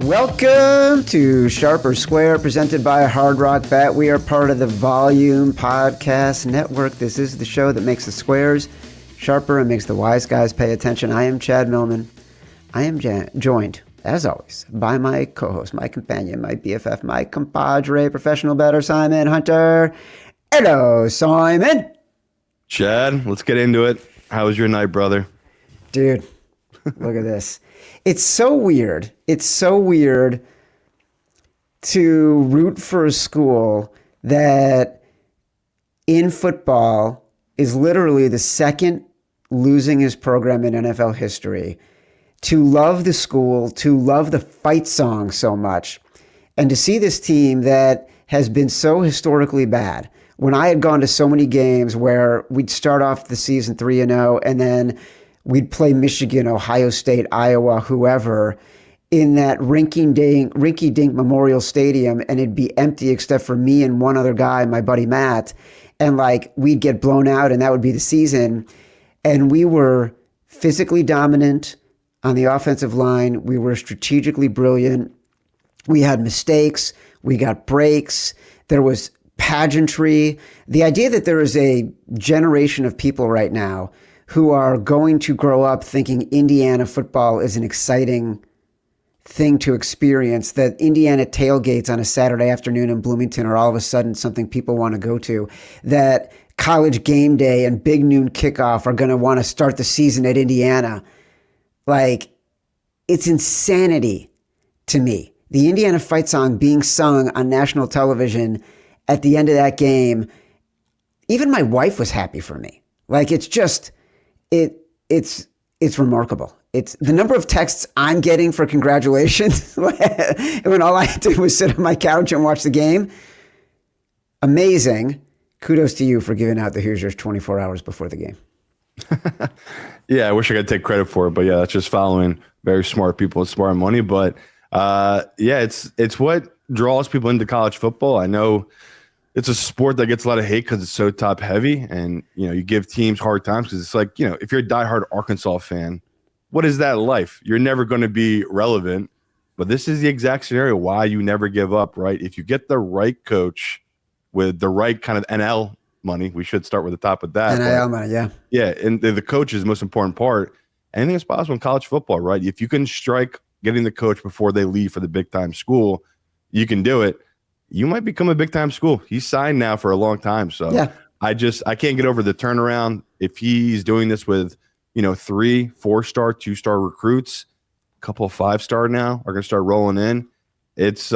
Welcome to Sharp or Square, presented by Hard Rock Bet. We are part of the Volume Podcast Network. This is the show that makes the squares sharper and makes the wise guys pay attention. I am Chad Millman. I am joined, as always, by my co-host, my companion, my BFF, my compadre, professional bettor, Simon Hunter. Hello, Simon. Chad, let's get into it. How was your night, brother? Dude, look at this. It's so weird. It's so weird to root for a school that in football is literally the second losingest program in NFL history. To love the school, to love the fight song so much, and to see this team that has been so historically bad. When I had gone to so many games where we'd start off the season 3-0 and then we'd play Michigan, Ohio State, Iowa, whoever, in that rinky-dink Memorial Stadium, and it'd be empty except for me and one other guy, my buddy Matt, and we'd get blown out, and that would be the season. And we were physically dominant on the offensive line. We were strategically brilliant. We had mistakes. We got breaks. There was pageantry. The idea that there is a generation of people right now who are going to grow up thinking Indiana football is an exciting thing to experience, that Indiana tailgates on a Saturday afternoon in Bloomington are all of a sudden something people want to go to, that college game day and big noon kickoff are going to want to start the season at Indiana. It's insanity to me. The Indiana fight song being sung on national television at the end of that game, even my wife was happy for me. It's remarkable. It's the number of texts I'm getting for congratulations when all I did was sit on my couch and watch the game. Amazing. Kudos to you for giving out the Hoosiers 24 hours before the game. Yeah, I wish I could take credit for it, but yeah, that's just following very smart people with smart money. But it's what draws people into college football. I know it's a sport that gets a lot of hate because it's so top heavy, and you give teams hard times because it's if you're a diehard Arkansas fan, what is that life? You're never going to be relevant. But this is the exact scenario why you never give up, right? If you get the right coach with the right kind of NL money, we should start with the top of that. NIL money, yeah. Yeah, and the coach is the most important part. Anything is possible in college football, right? If you can strike getting the coach before they leave for the big-time school, you can do it. You might become a big-time school. He's signed now for a long time. So yeah. I can't get over the turnaround. If he's doing this with, 3, 4-star, 2-star recruits, a couple of 5-star now are going to start rolling in. It's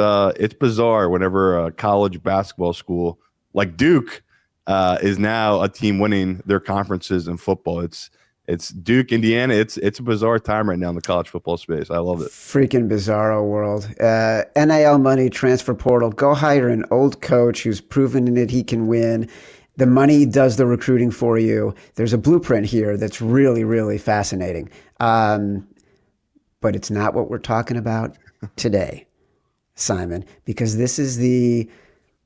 bizarre whenever a college basketball school like Duke is now a team winning their conferences in football. It's Duke, Indiana. It's a bizarre time right now in the college football space. I love it. Freaking bizarro world. NIL money, transfer portal. Go hire an old coach who's proven that he can win. The money does the recruiting for you. There's a blueprint here that's really, really fascinating. But it's not what we're talking about today, Simon, because this is the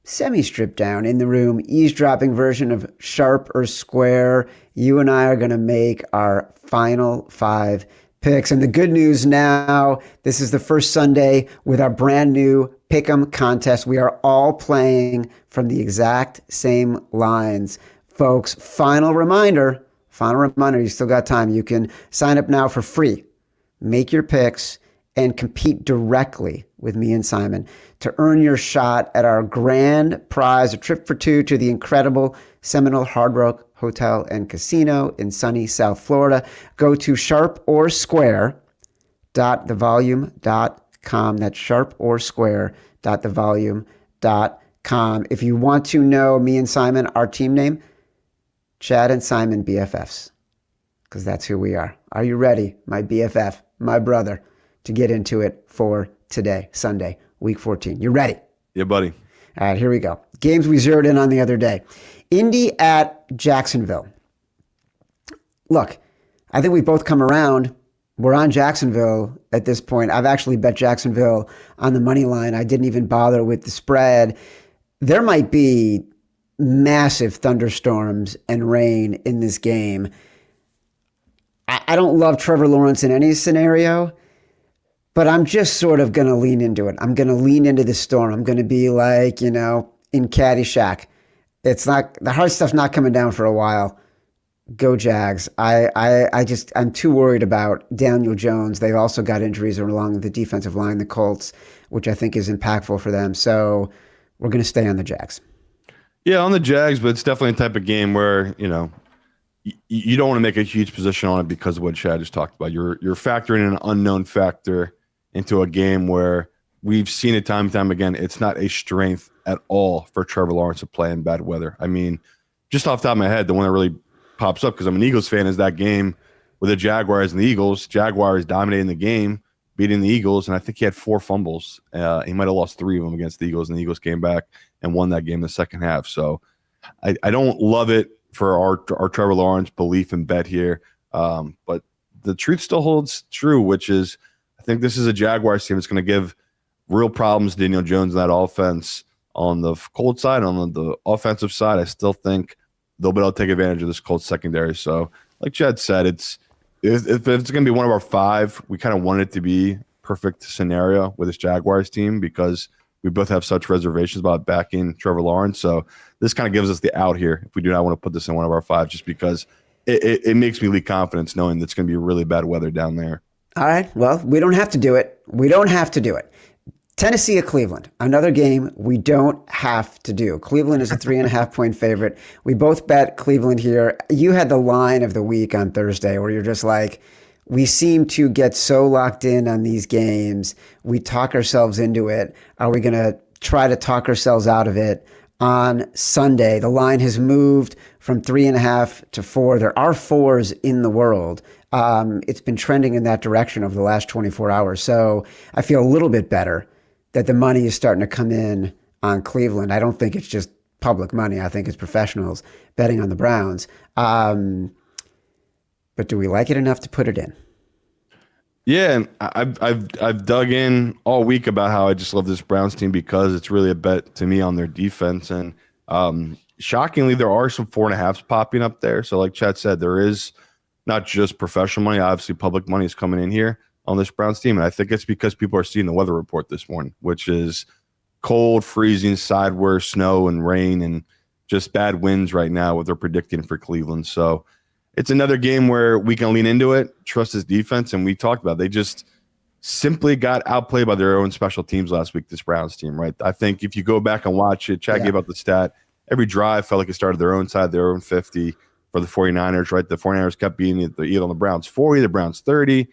semi-stripped down, in the room, eavesdropping version of Sharp or Square. You and I are going to make our final 5 picks. And the good news now, this is the first Sunday with our brand new Pick'em contest. We are all playing from the exact same lines. Folks, final reminder, you still got time. You can sign up now for free. Make your picks and compete directly with me and Simon to earn your shot at our grand prize, a trip for 2 to the incredible Seminole Hard Rock Hotel and Casino in sunny South Florida. Go to sharporsquare.thevolume.com. That's sharporsquare.thevolume.com. If you want to know me and Simon, our team name, Chad and Simon BFFs, because that's who we are. Are you ready, my BFF, my brother, to get into it for today, Sunday, week 14? You ready? Yeah, buddy. All right, here we go. Games we zeroed in on the other day. Indy at Jacksonville. Look, I think we both come around. We're on Jacksonville at this point. I've actually bet Jacksonville on the money line. I didn't even bother with the spread. There might be massive thunderstorms and rain in this game. I don't love Trevor Lawrence in any scenario, but I'm just sort of going to lean into it. I'm going to lean into the storm. I'm going to be like, in Caddyshack. It's not, the hard stuff's not coming down for a while. Go Jags. I'm too worried about Daniel Jones. They've also got injuries along the defensive line, the Colts, which I think is impactful for them. So we're going to stay on the Jags. Yeah, on the Jags, but it's definitely a type of game where, you don't want to make a huge position on it because of what Chad just talked about. You're factoring an unknown factor into a game where we've seen it time and time again. It's not a strength at all for Trevor Lawrence to play in bad weather. I mean, just off the top of my head, the one that really pops up because I'm an Eagles fan is that game with the Jaguars and the Eagles. Jaguars dominating the game, beating the Eagles, and I think he had 4 fumbles. He might have lost 3 of them against the Eagles, and the Eagles came back and won that game in the second half. So I don't love it for our Trevor Lawrence belief and bet here. But the truth still holds true, which is I think this is a Jaguars team that's going to give real problems to Daniel Jones in that offense on the Colts side. On the offensive side, I still think they'll be able to take advantage of this Colts secondary. So like Chad said, if it's going to be one of our 5, we kind of want it to be perfect scenario with this Jaguars team because we both have such reservations about backing Trevor Lawrence. So this kind of gives us the out here if we do not want to put this in one of our 5, just because it makes me leak confidence knowing that it's going to be really bad weather down there. All right. Well, we don't have to do it. Tennessee at Cleveland, another game we don't have to do. Cleveland is a 3.5-point favorite. We both bet Cleveland here. You had the line of the week on Thursday where you're just like, we seem to get so locked in on these games. We talk ourselves into it. Are we going to try to talk ourselves out of it on Sunday? The line has moved from 3.5 to 4. There are 4s in the world. It's been trending in that direction over the last 24 hours. So I feel a little bit better that the money is starting to come in on Cleveland. I don't think it's just public money. I think it's professionals betting on the Browns. But do we like it enough to put it in? Yeah, and I've dug in all week about how I just love this Browns team because it's really a bet to me on their defense. And shockingly, there are some 4.5s popping up there. So like Chad said, there is not just professional money. Obviously, public money is coming in here on this Browns team. And I think it's because people are seeing the weather report this morning, which is cold, freezing, sideways, snow and rain, and just bad winds right now, what they're predicting for Cleveland. So it's another game where we can lean into it, trust his defense. And we talked about, they just simply got outplayed by their own special teams last week, this Browns team, right? I think if you go back and watch it, Chad gave out the stat, every drive felt like it started their own side, their own 50 for the 49ers, right? The 49ers kept being either on the Browns 40, the Browns 30.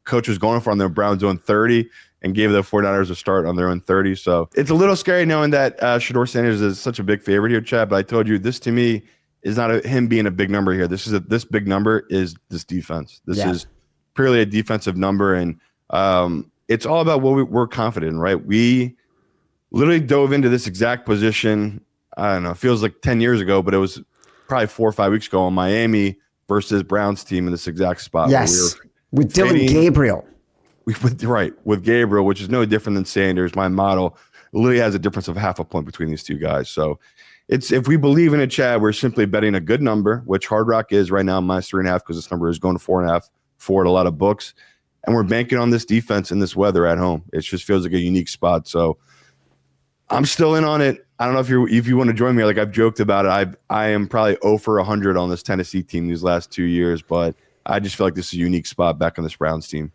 Coach was going for on their Browns own 30 and gave the 49ers a start on their own 30. So it's a little scary knowing that Shedeur Sanders is such a big favorite here, Chad. But I told you, this to me is not him being a big number here. This big number is this defense. This is purely a defensive number. And it's all about what we're confident in, right? We literally dove into this exact position. I don't know, it feels like 10 years ago, but it was probably 4 or 5 weeks ago on Miami versus Browns team in this exact spot. Yes. With Dylan Gabriel. With Gabriel, which is no different than Sanders. My model literally has a difference of 0.5 point between these two guys. So if we believe in it, Chad, we're simply betting a good number, which Hard Rock is right now -3.5 because this number is going to 4.5 for a lot of books. And we're banking on this defense and this weather at home. It just feels like a unique spot. So I'm still in on it. I don't know if you want to join me. Like I've joked about it. I am probably 0 for 100 on this Tennessee team these last 2 years, but I just feel like this is a unique spot back on this Browns team.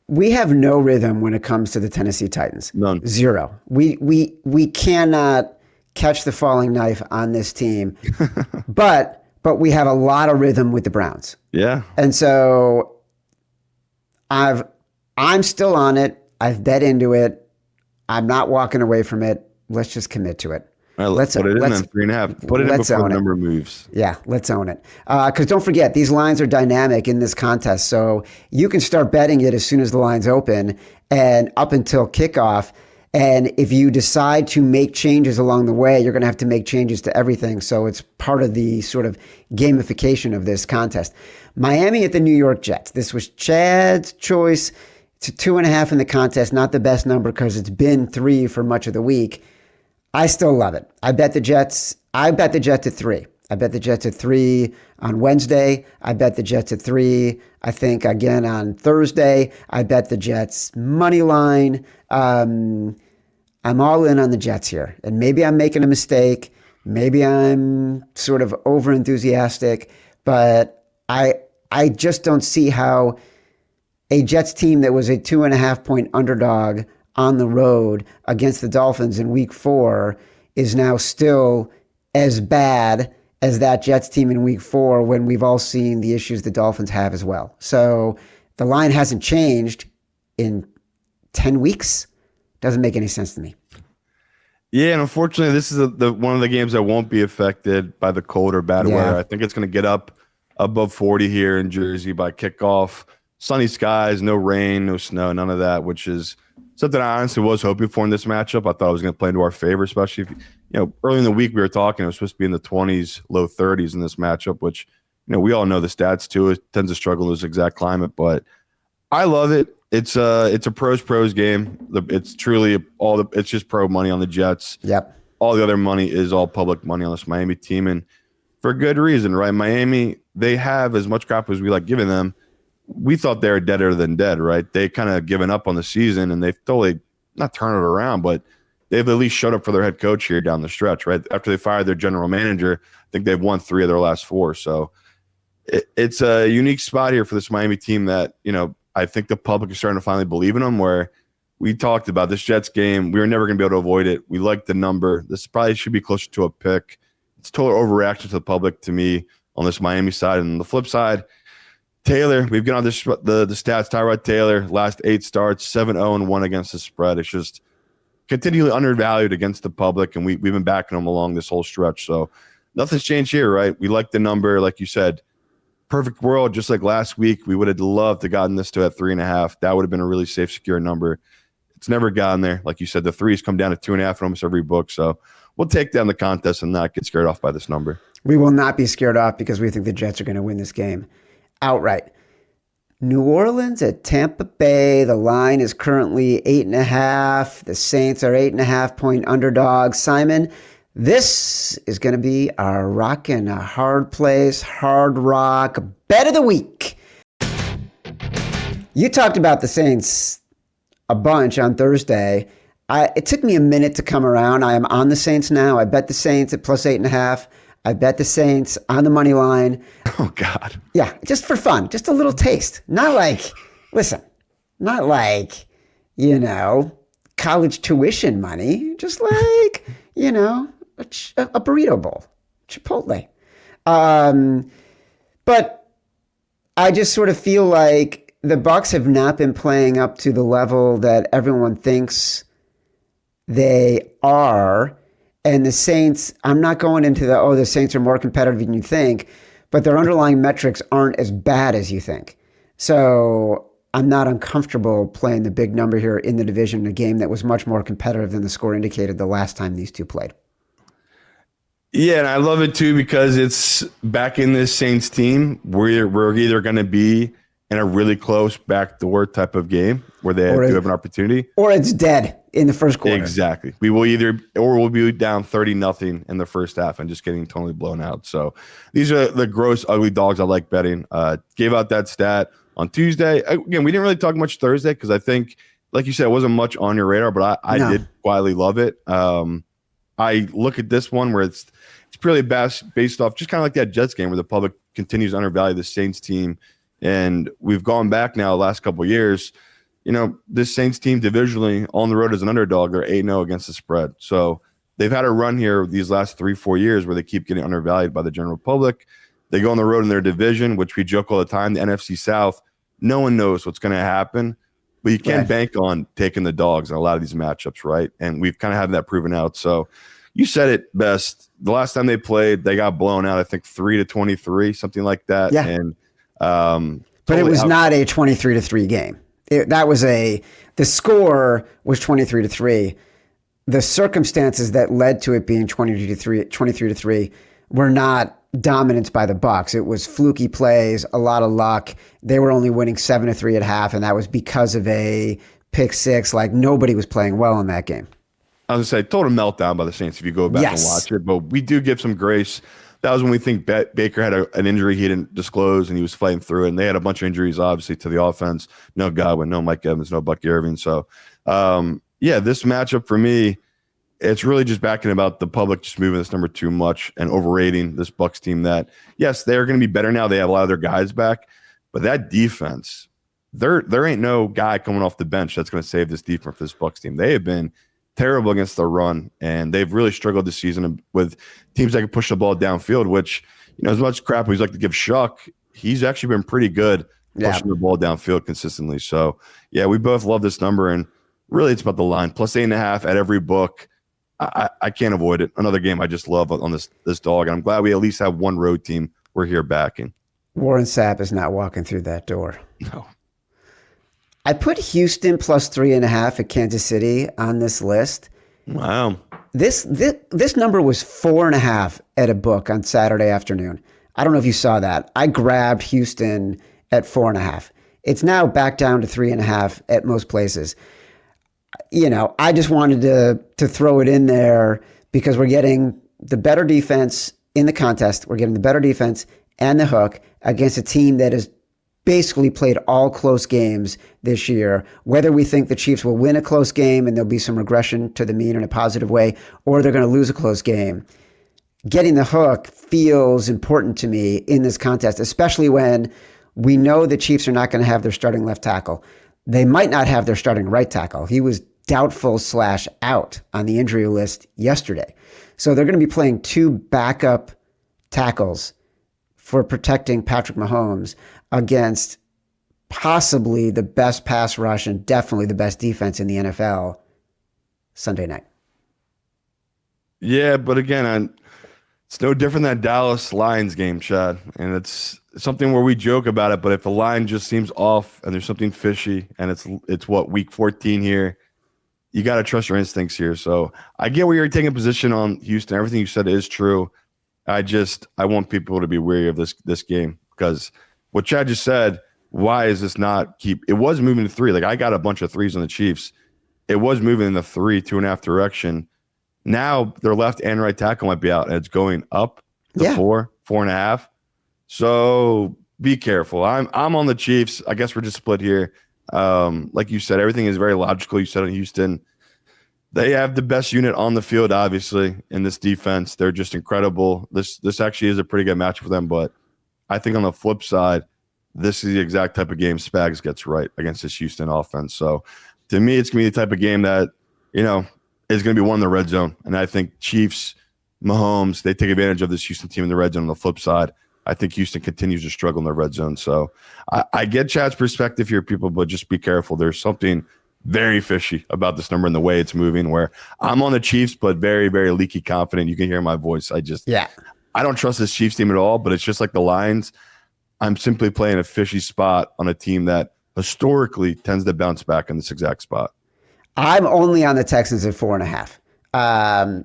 We have no rhythm when it comes to the Tennessee Titans. None. 0. We cannot catch the falling knife on this team. but we have a lot of rhythm with the Browns. Yeah. And so I'm still on it. I've bet into it. I'm not walking away from it. Let's just commit to it. All right, let's put it in then 3.5. Put it in before the number moves. Yeah, let's own it. Because don't forget, these lines are dynamic in this contest. So you can start betting it as soon as the lines open and up until kickoff. And if you decide to make changes along the way, you're going to have to make changes to everything. So it's part of the sort of gamification of this contest. Miami at the New York Jets. This was Chad's choice. It's a 2.5 in the contest. Not the best number because it's been 3 for much of the week. I still love it. I bet the Jets at 3. I bet the Jets at 3 on Wednesday. I bet the Jets at 3, I think, again on Thursday. I bet the Jets money line. I'm all in on the Jets here. And maybe I'm making a mistake. Maybe I'm sort of over enthusiastic, but I just don't see how a Jets team that was a 2.5-point underdog on the road against the Dolphins in week 4 is now still as bad as that Jets team in week 4 when we've all seen the issues the Dolphins have as well. So the line hasn't changed in 10 weeks. Doesn't make any sense to me. Yeah, and unfortunately, this is one of the games that won't be affected by the cold or bad weather. I think it's going to get up above 40 here in Jersey by kickoff. Sunny skies, no rain, no snow, none of that, which is something I honestly was hoping for in this matchup. I thought it was going to play into our favor, especially if, early in the week we were talking, it was supposed to be in the 20s, low 30s in this matchup, which, we all know the stats too. It tends to struggle in this exact climate, but I love it. It's a pros game. It's truly it's just pro money on the Jets. Yep. All the other money is all public money on this Miami team, and for good reason, right? Miami, they have as much crap as we like giving them. We thought they were deader than dead, right? They kind of given up on the season, and they've totally not turned it around, but they've at least showed up for their head coach here down the stretch, right? After they fired their general manager, I think they've won 3 of their last 4. So it's a unique spot here for this Miami team that, I think the public is starting to finally believe in them, where we talked about this Jets game. We were never going to be able to avoid it. We like the number. This probably should be closer to a pick. It's total overreaction to the public to me on this Miami side. And on the flip side, Taylor, we've got on the stats. Tyrod Taylor, last 8 starts, 7-0-1 against the spread. It's just continually undervalued against the public, and we've been backing him along this whole stretch. So nothing's changed here, right? We like the number, like you said. Perfect world, just like last week, we would have loved to gotten this to at 3.5. That would have been a really safe, secure number. It's never gotten there. Like you said, the 3s come down to 2.5 in almost every book. So we'll take down the contest and not get scared off by this number. We will not be scared off because we think the Jets are going to win this game outright. New Orleans at Tampa Bay. The line is currently 8.5. The Saints are 8.5-point underdogs. Simon, this is going to be our rockin' a hard place, hard rock bet of the week. You talked about the Saints a bunch on Thursday. It took me a minute to come around. I am on the Saints now. I bet the Saints at plus 8.5. I bet the Saints on the money line. Oh, God. Yeah, just for fun. Just a little taste. Not like, college tuition money. Just like, a burrito bowl, Chipotle. But I just sort of feel like the Bucs have not been playing up to the level that everyone thinks they are. And the Saints, I'm not going into the Saints are more competitive than you think, but their underlying metrics aren't as bad as you think. So I'm not uncomfortable playing the big number here in the division in a game that was much more competitive than the score indicated the last time these two played. Yeah, and I love it too because it's back in this Saints team. We're either going to be in a really close backdoor type of game where they do have an opportunity, or it's dead in the first quarter. Exactly. We'll be down 30-0 in the first half and just getting totally blown out. So these are the gross, ugly dogs I like betting. Gave out that stat on Tuesday. Again, we didn't really talk much Thursday because I think, like you said, it wasn't much on your radar, but I did quietly love it. I look at this one where it's purely based off just kind of like that Jets game where the public continues to undervalue the Saints team. And we've gone back now the last couple of years. This Saints team divisionally on the road as an underdog, they're 8-0 against the spread. So they've had a run here these last 3-4 years where they keep getting undervalued by the general public. They go on the road in their division, which we joke all the time, the NFC South. No one knows what's going to happen, but you can't bank on taking the dogs in a lot of these matchups, right? And we've kind of had that proven out. So you said it best. The last time they played, they got blown out, I think 3-23, something like that. Yeah. And but it was not a 23-3 game. The score was 23-3. The circumstances that led to it being 23-3 were not dominance by the Bucs. It was fluky plays, a lot of luck. They were only winning 7-3 at half, and that was because of a pick six. Like, nobody was playing well in that game. I was going to say, total meltdown by the Saints if you go back and watch it. But we do give some grace that was when we think Baker had an injury he didn't disclose and he was fighting through it. And they had a bunch of injuries, obviously, to the offense. No Godwin, no Mike Evans, no Bucky Irving. So, this matchup for me, it's really just backing about the public just moving this number too much and overrating this Bucs team that, yes, they're going to be better now. They have a lot of their guys back. But that defense, there ain't no guy coming off the bench that's going to save this defense for this Bucs team. They have been terrible against the run, and they've really struggled this season with teams that can push the ball downfield, which, as much crap we like to give Shuck, he's actually been pretty good pushing the ball downfield consistently. So, we both love this number, and really it's about the line. Plus 8.5 at every book. I can't avoid it. Another game I just love on this dog, and I'm glad we at least have one road team we're here backing. Warren Sapp is not walking through that door. No. I put Houston plus 3.5 at Kansas City on this list. Wow. This number was 4.5 at a book on Saturday afternoon. I don't know if you saw that. I grabbed Houston at 4.5. It's now back down to 3.5 at most places. I just wanted to throw it in there because we're getting the better defense in the contest. We're getting the better defense and the hook against a team that has basically played all close games this year. Whether we think the Chiefs will win a close game and there'll be some regression to the mean in a positive way, or they're going to lose a close game, getting the hook feels important to me in this contest, especially when we know the Chiefs are not going to have their starting left tackle. They might not have their starting right tackle. He was doubtful / out on the injury list yesterday. So they're going to be playing two backup tackles for protecting Patrick Mahomes against possibly the best pass rush and definitely the best defense in the NFL Sunday night. Yeah, but again, it's no different than Dallas Lions game, Chad. And it's something where we joke about it, but if the line just seems off and there's something fishy and it's week 14 here, you got to trust your instincts here. So I get where you're taking a position on Houston. Everything you said is true. I want people to be wary of this game because what Chad just said, why is this not it was moving to 3. Like I got a bunch of 3s on the Chiefs. It was moving in the 3, 2.5 direction. Now their left and right tackle might be out and it's going up to 4.5. So be careful. I'm on the Chiefs. I guess we're just split here. Like you said, everything is very logical. You said in Houston, they have the best unit on the field, obviously, in this defense. They're just incredible. This actually is a pretty good match for them, but I think on the flip side, this is the exact type of game Spags gets right against this Houston offense. So to me, it's going to be the type of game that, is going to be won in the red zone. And I think Chiefs, Mahomes, they take advantage of this Houston team in the red zone. On the flip side, I think Houston continues to struggle in the red zone. So I get Chad's perspective here, people, but just be careful. There's something very fishy about this number and the way it's moving, where I'm on the Chiefs, but very, very leaky confident. You can hear my voice. I don't trust this Chiefs team at all, but it's just like the Lions. I'm simply playing a fishy spot on a team that historically tends to bounce back in this exact spot. I'm only on the Texans at 4.5.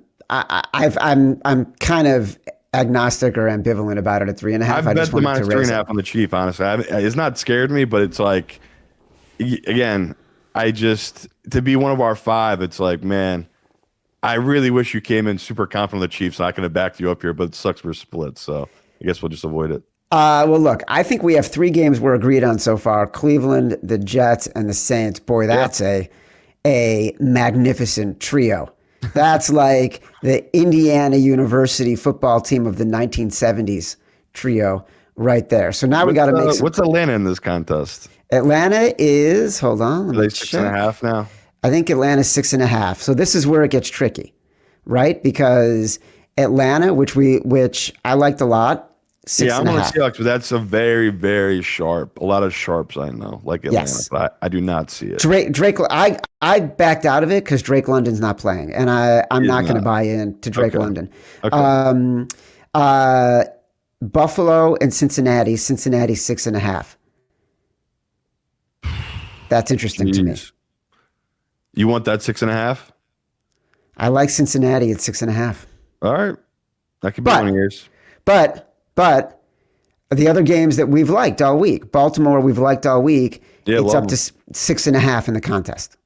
I'm kind of agnostic or ambivalent about it at 3.5. I bet the minus 3.5 on the Chief, honestly. It's not scared me, but it's like, again, to be one of our 5, it's like, man, I really wish you came in super confident on the Chiefs. I'm not going to back you up here, but it sucks we're split. So I guess we'll just avoid it. Well, look, I think we have 3 games we're agreed on so far: Cleveland, the Jets, and the Saints. Boy, that's a magnificent trio. That's like the Indiana University football team of the 1970s trio right there. So now we got to make what's Atlanta in this contest? Atlanta is, hold on. Are they 6.5 now? I think Atlanta's 6.5. So this is where it gets tricky, right? Because Atlanta, which I liked a lot, 6.5. I'm on the Seahawks, but that's a very, very sharp. A lot of sharps I know, like Atlanta, but I do not see it. Drake, I backed out of it because Drake London's not playing, and I'm not going to buy into Drake London. Okay. Buffalo and Cincinnati 6.5. That's interesting to me. You want that 6.5? I like Cincinnati at 6.5. All right, that could be one of yours. But the other games that we've liked all week, Baltimore, we've liked all week. Yeah, it's up to 6.5 in the contest.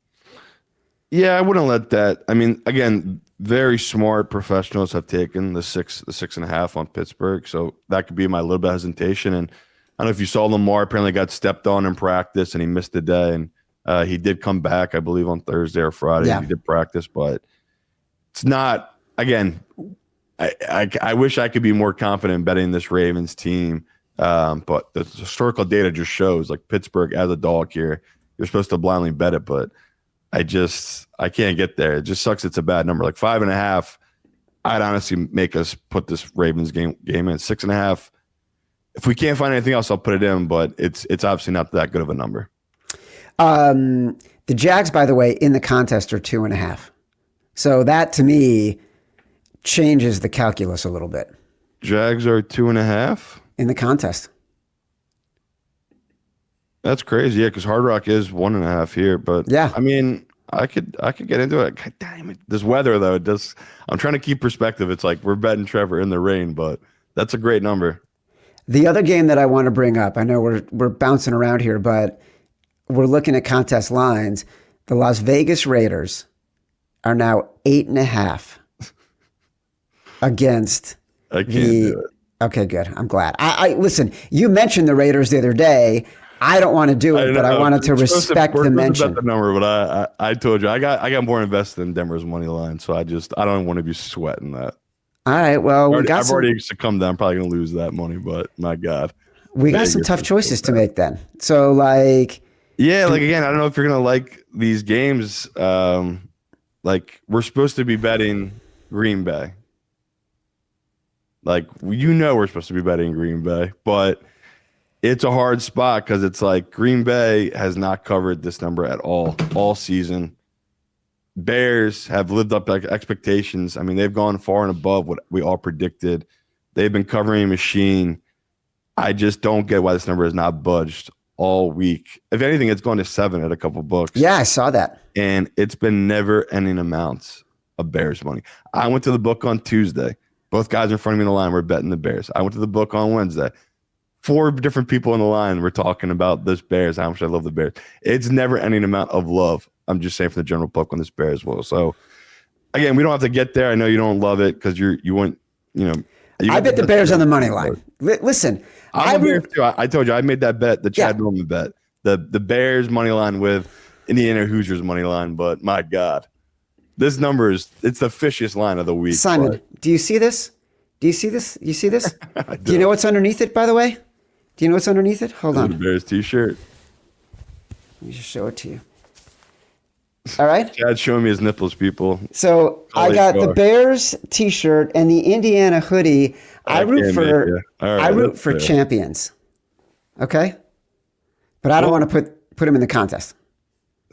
Yeah, I wouldn't let that. I mean, again, very smart professionals have taken the 6.5 on Pittsburgh. So that could be my little bit of hesitation. And I don't know if you saw Lamar apparently got stepped on in practice and he missed a day. And he did come back, I believe, on Thursday or Friday. Yeah. He did practice, but it's not, again, I wish I could be more confident in betting this Ravens team. But the historical data just shows like Pittsburgh as a dog here, you're supposed to blindly bet it, but I can't get there. It just sucks. It's a bad number. Like 5.5, I'd honestly make us put this Ravens game in 6.5. If we can't find anything else, I'll put it in, but it's obviously not that good of a number. The Jags, by the way, in the contest are 2.5. So that to me changes the calculus a little bit. Jags are 2.5 in the contest. That's crazy. Yeah, because Hard Rock is 1.5 here. But yeah, I mean, I could get into it. God damn it. This weather though, I'm trying to keep perspective. It's like we're betting Trevor in the rain, but that's a great number. The other game that I want to bring up, I know we're bouncing around here, but we're looking at contest lines. The Las Vegas Raiders are now 8.5 against I can't do it. Okay, good. I'm glad. I listen, you mentioned the Raiders the other day. I don't want to do it, but I wanted to respect the mention. The number, but I told you I got more invested in Denver's money line, so I don't want to be sweating that. All right, well, I've already succumbed. I'm probably going to lose that money, but my God, we got some tough choices to make then. So like, yeah, like again, I don't know if you're going to like these games. Like we're supposed to be betting Green Bay. Like we're supposed to be betting Green Bay, but it's a hard spot because it's like Green Bay has not covered this number at all season. Bears have lived up to expectations. I mean, they've gone far and above what we all predicted. They've been covering a machine. I just don't get why this number has not budged all week. If anything, it's gone to 7 at a couple books. Yeah, I saw that. And it's been never-ending amounts of Bears money. I went to the book on Tuesday. Both guys in front of me in the line were betting the Bears. I went to the book on Wednesday. 4 different people in the line were talking about this Bears, how much I love the Bears. It's never-ending amount of love. I'm just saying for the general book on this Bears will. So, again, we don't have to get there. I know you don't love it because you want, I bet the Bears on the money line. Listen. I told you, I made that bet, the Chad Millman bet. The Bears money line with Indiana Hoosiers money line, but my God. This number it's the fishiest line of the week. Simon, do you see this? Do you see this? You see this? Do you know what's underneath it, by the way? Do you know what's underneath it? Hold on. The Bears t-shirt. Let me just show it to you. All right. Chad's showing me his nipples, people. So I got the Bears t-shirt and the Indiana hoodie. I root for champions. Okay? But I don't want to put them in the contest.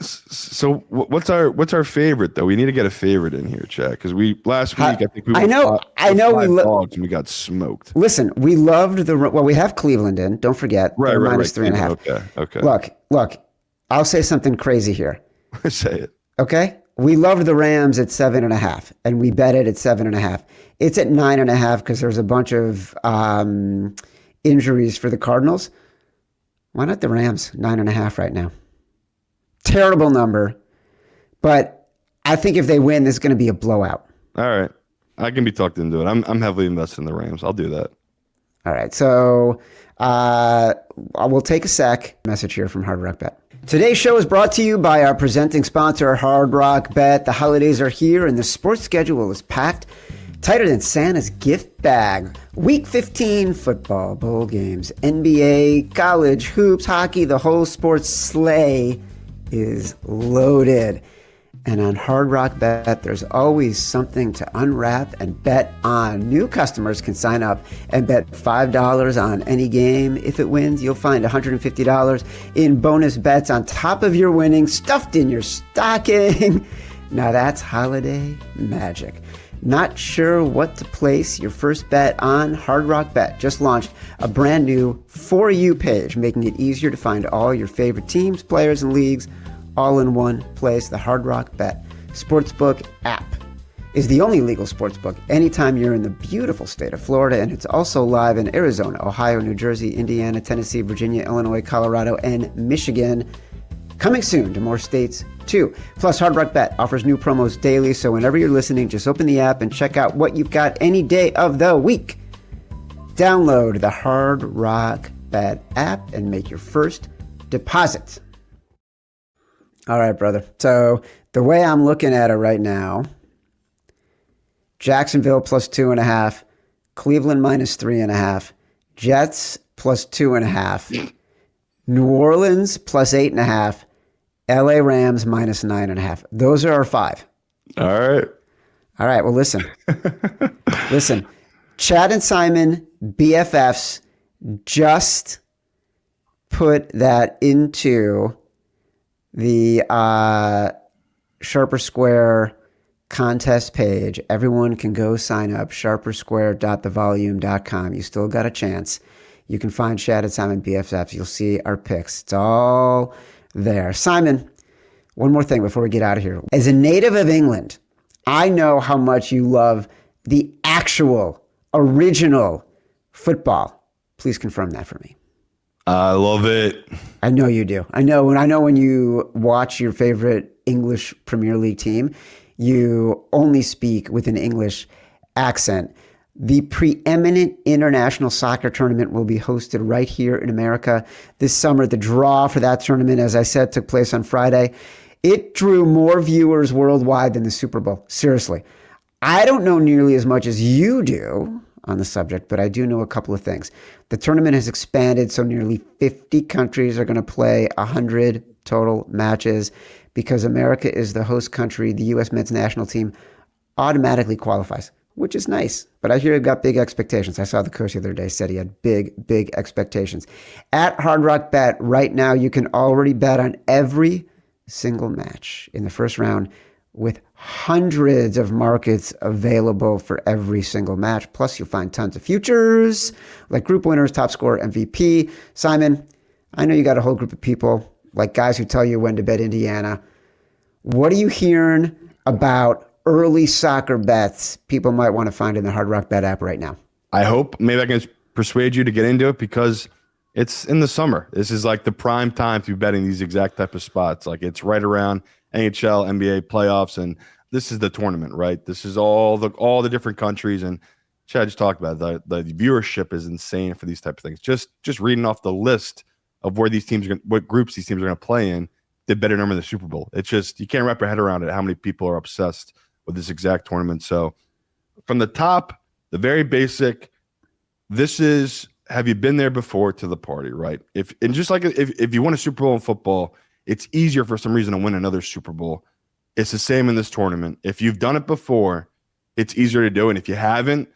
So what's our favorite though? We need to get a favorite in here, Chad, because last week I think we dogs and we got smoked. Listen, we loved we have Cleveland in. Don't forget, right, minus 3.5. Okay. Look, I'll say something crazy here. Say it. Okay, we loved the Rams at 7.5, and we bet it at 7.5. It's at 9.5 because there's a bunch of injuries for the Cardinals. Why not the Rams 9.5 right now? Terrible number, but I think if they win, this is going to be a blowout. All right. I can be talked into it. I'm heavily invested in the Rams. I'll do that. All right. So we'll take a sec. Message here from Hard Rock Bet. Today's show is brought to you by our presenting sponsor, Hard Rock Bet. The holidays are here and the sports schedule is packed tighter than Santa's gift bag. Week 15 football, bowl games, NBA, college, hoops, hockey, the whole sports sleigh is loaded. And on Hard Rock Bet, there's always something to unwrap and bet on. New customers can sign up and bet $5 on any game. If it wins, you'll find $150 in bonus bets on top of your winnings, stuffed in your stocking. Now that's holiday magic. Not sure what to place your first bet on? Hard Rock Bet just launched a brand new For You page, making it easier to find all your favorite teams, players, and leagues all in one place. The Hard Rock Bet Sportsbook app is the only legal sportsbook anytime you're in the beautiful state of Florida, and it's also live in Arizona, Ohio, New Jersey, Indiana, Tennessee, Virginia, Illinois, Colorado, and Michigan. Coming soon to more states too. Plus, Hard Rock Bet offers new promos daily, so whenever you're listening, just open the app and check out what you've got any day of the week. Download the Hard Rock Bet app and make your first deposit. All right, brother. So the way I'm looking at it right now, Jacksonville plus 2.5, Cleveland minus 3.5, Jets plus 2.5, New Orleans plus 8.5, LA Rams minus 9.5. Those are our 5. All right. All right. Well, listen. Listen. Chad and Simon, BFFs, just put that into the Sharper Square contest page. Everyone can go sign up, sharpersquare.thevolume.com. You still got a chance. You can find Chad and Simon BFFs. You'll see our picks. It's all there. Simon, one more thing before we get out of here. As a native of England, I know how much you love the actual, original football. Please confirm that for me. I love it. I know you do. I know when you watch your favorite English Premier League team, you only speak with an English accent. The preeminent international soccer tournament will be hosted right here in America this summer. The draw for that tournament, as I said, took place on Friday. It drew more viewers worldwide than the Super Bowl. Seriously. I don't know nearly as much as you do on the subject, but I do know a couple of things. The tournament has expanded, so nearly 50 countries are going to play 100 total matches. Because America is the host country, the U.S. men's national team automatically qualifies, which is nice. But I hear they've got big expectations. I saw the coach the other day said he had big expectations. At Hard Rock Bet, right now, you can already bet on every single match in the first round with hundreds of markets available for every single match. Plus, you'll find tons of futures like group winners, top scorer, MVP. Simon, I know you got a whole group of people like guys who tell you when to bet Indiana. What are you hearing about early soccer bets people might want to find in the Hard Rock Bet app right now? I hope maybe I can persuade you to get into it because it's in the summer. This is like the prime time to be betting these exact type of spots. Like it's right around NHL, NBA playoffs, and this is the tournament, right? This is all the different countries, and Chad just talked about it. The viewership is insane for these type of things. Just reading off the list of where these teams what groups these teams are going to play in, the better number in the Super Bowl. It's just, you can't wrap your head around it, how many people are obsessed with this exact tournament. So from the top, the very basic, this is, have you been there before to the party, right? If you win a Super Bowl in football, it's easier for some reason to win another Super Bowl. It's the same in this tournament. If you've done it before, it's easier to do. And if you haven't,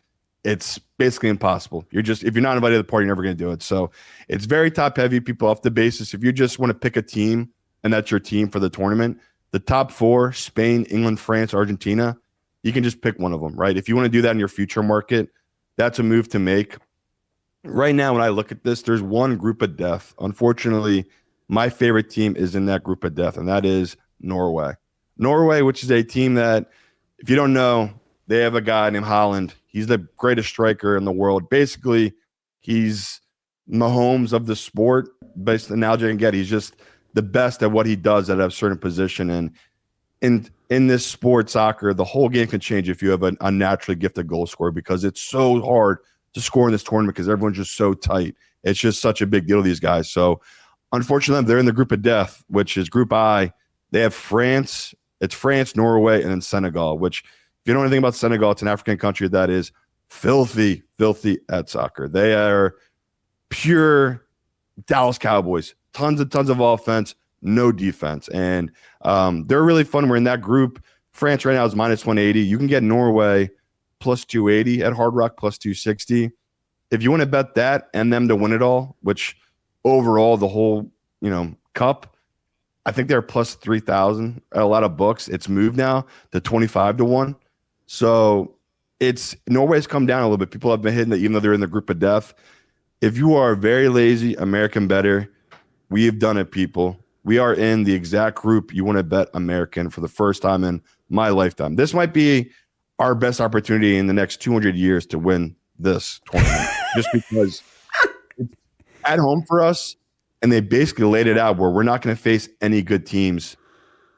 it's basically impossible. If you're not invited to the party, you're never going to do it. So it's very top heavy, people off the basis. If you just want to pick a team and that's your team for the tournament, the top 4, Spain, England, France, Argentina, you can just pick one of them, right? If you want to do that in your future market, that's a move to make. Right now, when I look at this, there's one group of death. Unfortunately, my favorite team is in that group of death, and that is Norway. Norway, which is a team that, if you don't know, they have a guy named Haaland. He's the greatest striker in the world. Basically, he's Mahomes of the sport. Based on the analogy I can get, he's just the best at what he does at a certain position. And in this sport, soccer, the whole game can change if you have a naturally gifted goal scorer, because it's so hard to score in this tournament because everyone's just so tight. It's just such a big deal to these guys. So, unfortunately, they're in the group of death, which is Group I. They have France. It's France, Norway, and then Senegal, which, if you know anything about Senegal, it's an African country that is filthy at soccer. They are pure Dallas Cowboys. Tons of offense, no defense. And they're really fun. We're in that group. France right now is minus 180. You can get Norway plus 280 at Hard Rock, plus 260. If you want to bet that and them to win it all, which overall the whole cup, I think they're plus 3,000 at a lot of books. It's moved now to 25-1. So Norway's come down a little bit. People have been hitting it even though they're in the group of death. If you are a very lazy American bettor, we have done it, people. We are in the exact group you want to bet American for the first time in my lifetime. This might be our best opportunity in the next 200 years to win this tournament, just because it's at home for us. and they basically laid it out where we're not going to face any good teams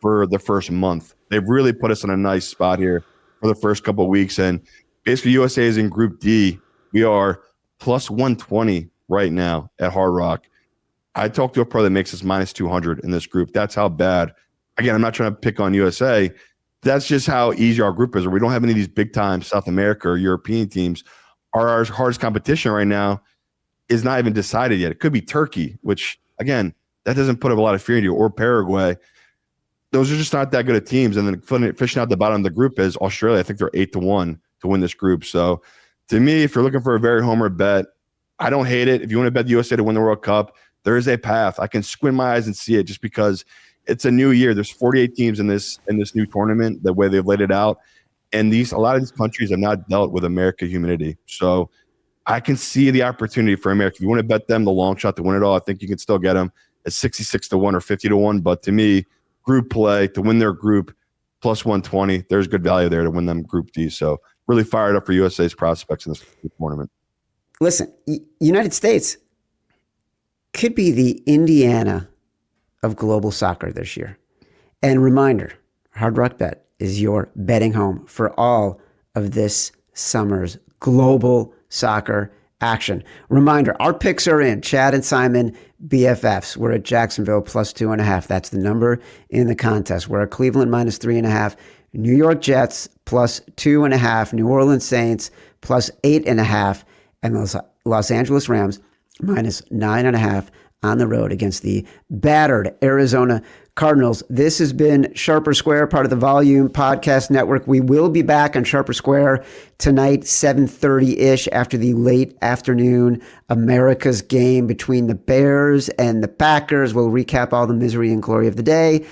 for the first month. They've really put us in a nice spot here for the first couple of weeks. And basically USA is in Group D. We are plus 120 right now at Hard Rock. I talked to a pro that makes us minus 200 in this group. That's how bad. Again, I'm not trying to pick on USA. That's just how easy our group is. We don't have any of these big-time South America or European teams. Our hardest competition right now is not even decided yet. It could be Turkey, which, again, that doesn't put a lot of fear into you, or Paraguay. Those are just not that good of teams. And then fishing out the bottom of the group is Australia. I think they're 8-1 to win this group. So to me, if you're looking for a very homer bet, I don't hate it. If you want to bet the USA to win the World Cup, there is a path. I can squint my eyes and see it just because it's a new year. There's 48 teams in this new tournament, the way they've laid it out. And a lot of these countries have not dealt with American humidity. So I can see the opportunity for America. If you want to bet them the long shot to win it all, I think you can still get them at 66-1 or 50-1. But to me, group play to win their group plus 120, there's good value there to win them Group D. So really fired up for USA's prospects in this tournament. Listen, United States could be the Indiana of global soccer this year. And reminder, Hard Rock Bet is your betting home for all of this summer's global soccer action. Reminder, our picks are in. Chad and Simon, BFFs. We're at Jacksonville plus 2.5. That's the number in the contest. We're at Cleveland minus 3.5. New York Jets plus 2.5. New Orleans Saints plus 8.5. And the Los Angeles Rams minus 9.5 on the road against the battered Arizona Cardinals. This has been Sharper Square, part of the Volume Podcast Network. We will be back on Sharper Square tonight, 7:30-ish, after the late afternoon America's game between the Bears and the Packers. We'll recap all the misery and glory of the day.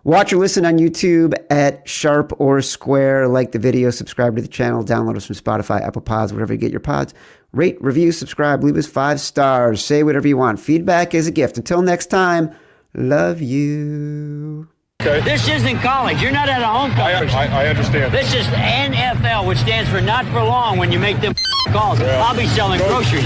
Watch or listen on YouTube at Sharp or Square. Like the video, subscribe to the channel, download us from Spotify, Apple Pods, wherever you get your pods. Rate, review, subscribe, leave us 5 stars. Say whatever you want. Feedback is a gift. Until next time, love you. Okay. This isn't college. You're not at a homecoming. I understand. This is NFL, which stands for not for long when you make them calls. Yeah. I'll be selling groceries.